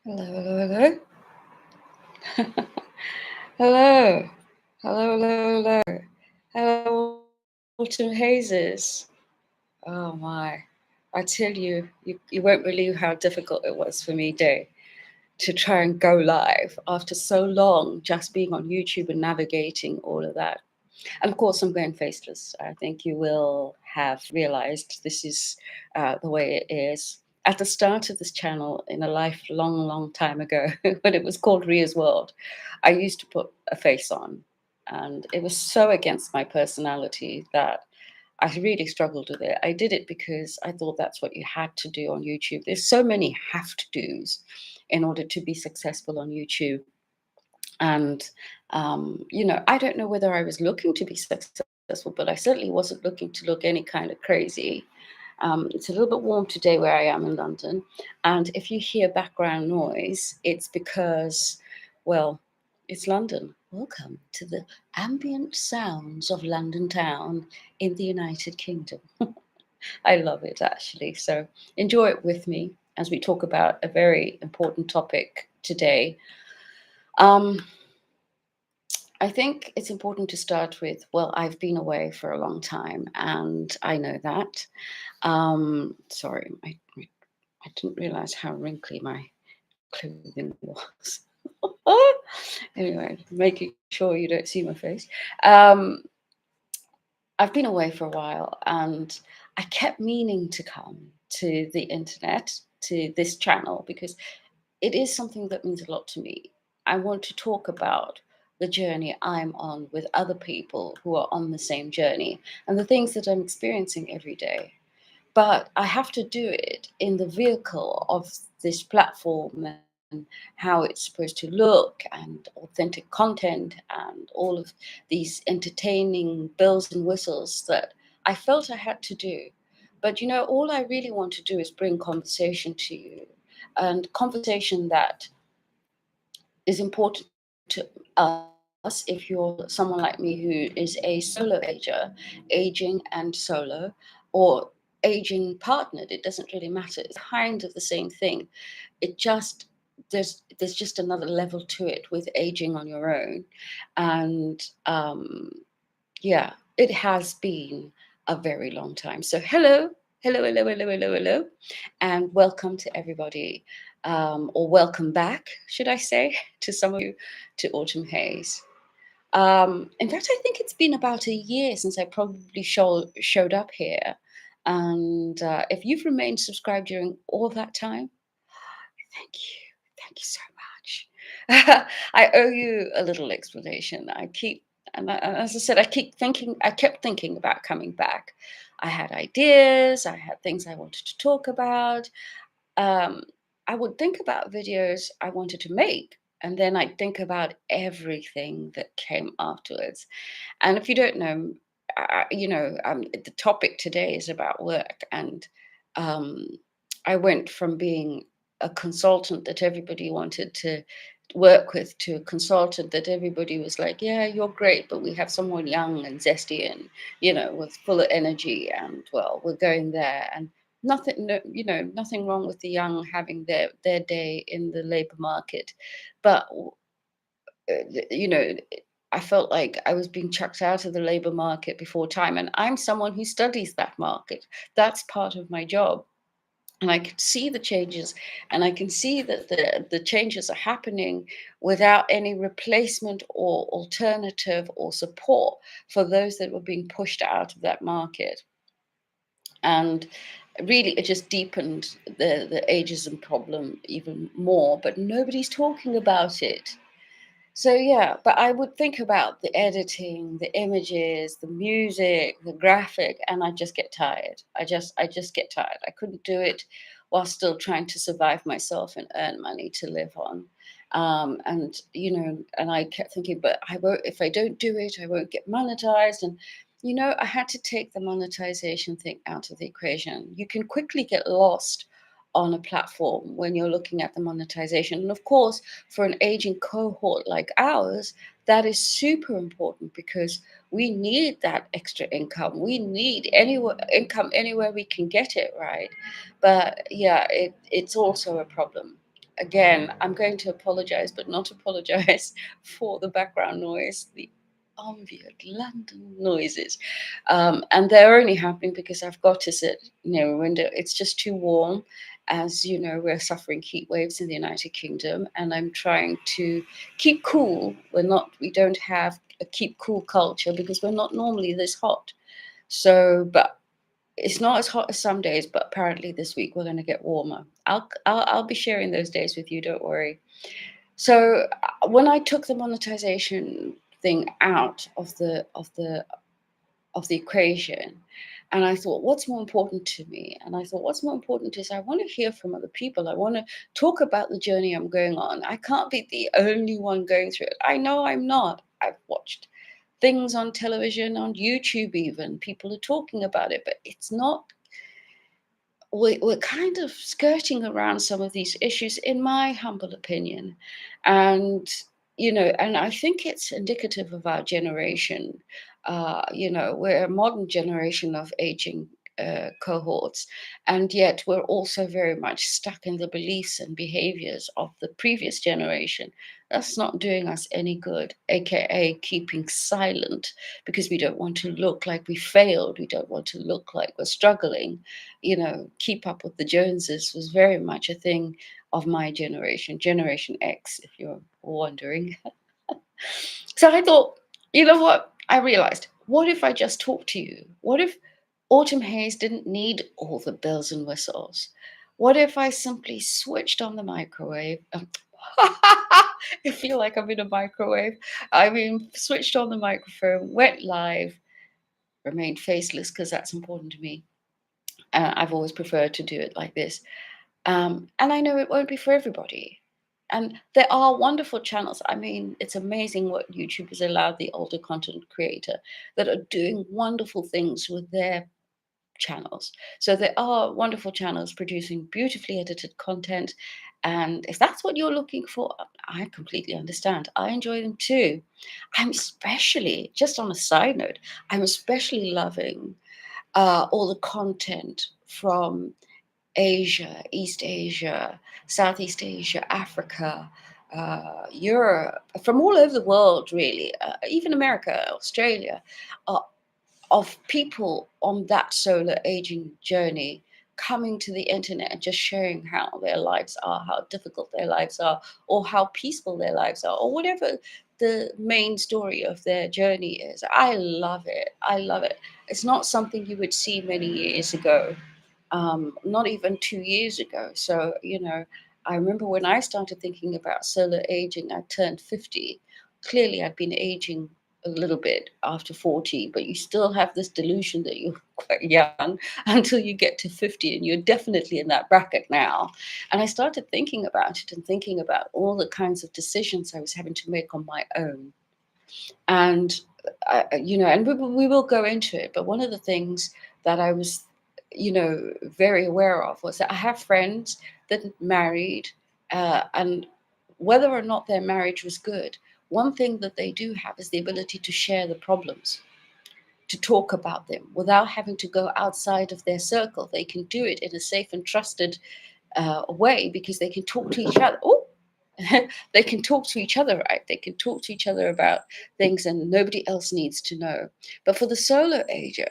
Hello, hello, hello. Hello. Hello, hello, hello. Hello, Walton Hazes. Oh my. I tell you, you won't believe how difficult it was for me today to try and go live after so long just being on YouTube and navigating all of that. And of course, I'm going faceless. I think you will have realized this is the way it is. At the start of this channel, in a life long, long time ago, when it was called Ria's World, I used to put a face on. And it was so against my personality that I really struggled with it. I did it because I thought that's what you had to do on YouTube. There's so many have to do's in order to be successful on YouTube. And, I don't know whether I was looking to be successful, but I certainly wasn't looking to look any kind of crazy. It's a little bit warm today where I am in London. And if you hear background noise, it's because, well, it's London. Welcome to the ambient sounds of London town in the United Kingdom. I love it actually. So enjoy it with me as we talk about a very important topic today. Um, I think it's important to start with, well, I've been away for a long time and I know that. Sorry, I didn't realize how wrinkly my clothing was. Anyway, making sure you don't see my face. Um, I've been away for a while and I kept meaning to come to the internet, to this channel, because it is something that means a lot to me. I want to talk about the journey I'm on with other people who are on the same journey and the things that I'm experiencing every day. But I have to do it in the vehicle of this platform and how it's supposed to look and authentic content and all of these entertaining bells and whistles that I felt I had to do. But all I really want to do is bring conversation to you, and conversation that is important to us if you're someone like me who is a solo ager, aging and solo, or aging partnered. It doesn't really matter. It's kind of the same thing. It just there's just another level to it with aging on your own, and yeah, it has been a very long time. So hello, hello, hello, hello, hello, hello, and welcome to everybody, or welcome back, should I say, to some of you, to Autumn Haze. In fact, I think it's been about a year since I probably showed up here. And if you've remained subscribed during all that time, thank you. Thank you so much. I owe you a little explanation. As I said, I kept thinking about coming back. I had ideas, I had things I wanted to talk about. Um, I would think about videos I wanted to make, and then I'd think about everything that came afterwards. And if you don't know, the topic today is about work, and um, I went from being a consultant that everybody wanted to work with to a consultant that everybody was like, "Yeah, you're great, but we have someone young and zesty and with full of energy, and well, we're going there." And nothing, no, nothing wrong with the young having their day in the labor market, but you know, I felt like I was being chucked out of the labor market before time. And I'm someone who studies that market. That's part of my job. And I can see the changes, and I can see that the changes are happening without any replacement or alternative or support for those that were being pushed out of that market. And really, it just deepened the ageism problem even more. But nobody's talking about it. So yeah, but I would think about the editing, the images, the music, the graphic, and I just get tired. I just get tired. I couldn't do it while still trying to survive myself and earn money to live on. And I kept thinking, but I won't if I don't do it, I won't get monetized. And I had to take the monetization thing out of the equation. You can quickly get lost on a platform when you're looking at the monetization. And of course, for an aging cohort like ours, that is super important because we need that extra income. We need income anywhere we can get it, right? But yeah, it's also a problem. again, I'm going to apologize, but not apologize for the background noise, the ambient London noises. And they're only happening because I've got to sit near a window. It's just too warm. As you know, we're suffering heat waves in the United Kingdom, and I'm trying to keep cool. We don't have a keep cool culture because we're not normally this hot. So, but it's not as hot as some days, but apparently this week we're going to get warmer. I'll be sharing those days with you. Don't worry. So when I took the monetization thing out of the equation, and I thought, what's more important to me? And I thought, what's more important is I want to hear from other people. I want to talk about the journey I'm going on. I can't be the only one going through it. I know I'm not. I've watched things on television, on YouTube, even people are talking about it, but it's not. We're kind of skirting around some of these issues, in my humble opinion, and and I think it's indicative of our generation. We're a modern generation of aging cohorts, and yet we're also very much stuck in the beliefs and behaviors of the previous generation. That's not doing us any good, aka keeping silent because we don't want to look like we failed. We don't want to look like we're struggling. Keep up with the Joneses was very much a thing of my generation, Generation X, if you're wondering. So I thought, you know what? I realized, what if I just talked to you? What if Autumn Haze didn't need all the bells and whistles? What if I simply switched on the microwave? I feel like I'm in a microwave. I mean, switched on the microphone, went live, remained faceless because that's important to me. I've always preferred to do it like this. And I know it won't be for everybody. And there are wonderful channels. I mean, it's amazing what YouTube has allowed the older content creator that are doing wonderful things with their channels. So there are wonderful channels producing beautifully edited content. And if that's what you're looking for, I completely understand. I enjoy them too. I'm especially, just on a side note, I'm especially loving all the content from Asia, East Asia, Southeast Asia, Africa, Europe, from all over the world, really, even America, Australia, uh, of people on that solar aging journey coming to the internet and just sharing how their lives are, how difficult their lives are, or how peaceful their lives are, or whatever the main story of their journey is. I love it. I love it. It's not something you would see many years ago, not even 2 years ago. So, I remember when I started thinking about solar aging, I turned 50. Clearly, I'd been aging a little bit after 40, but you still have this delusion that you're quite young until you get to 50, and you're definitely in that bracket now. And I started thinking about it and thinking about all the kinds of decisions I was having to make on my own. And and we will go into it, but one of the things that I was very aware of was that I have friends that married, and whether or not their marriage was good, one thing that they do have is the ability to share the problems, to talk about them without having to go outside of their circle. They can do it in a safe and trusted way because they can talk to each other. Oh, they can talk to each other, right? They can talk to each other about things, and nobody else needs to know. But for the solo ager,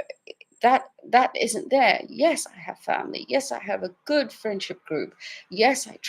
that isn't there. Yes, I have family. Yes, I have a good friendship group. Yes, I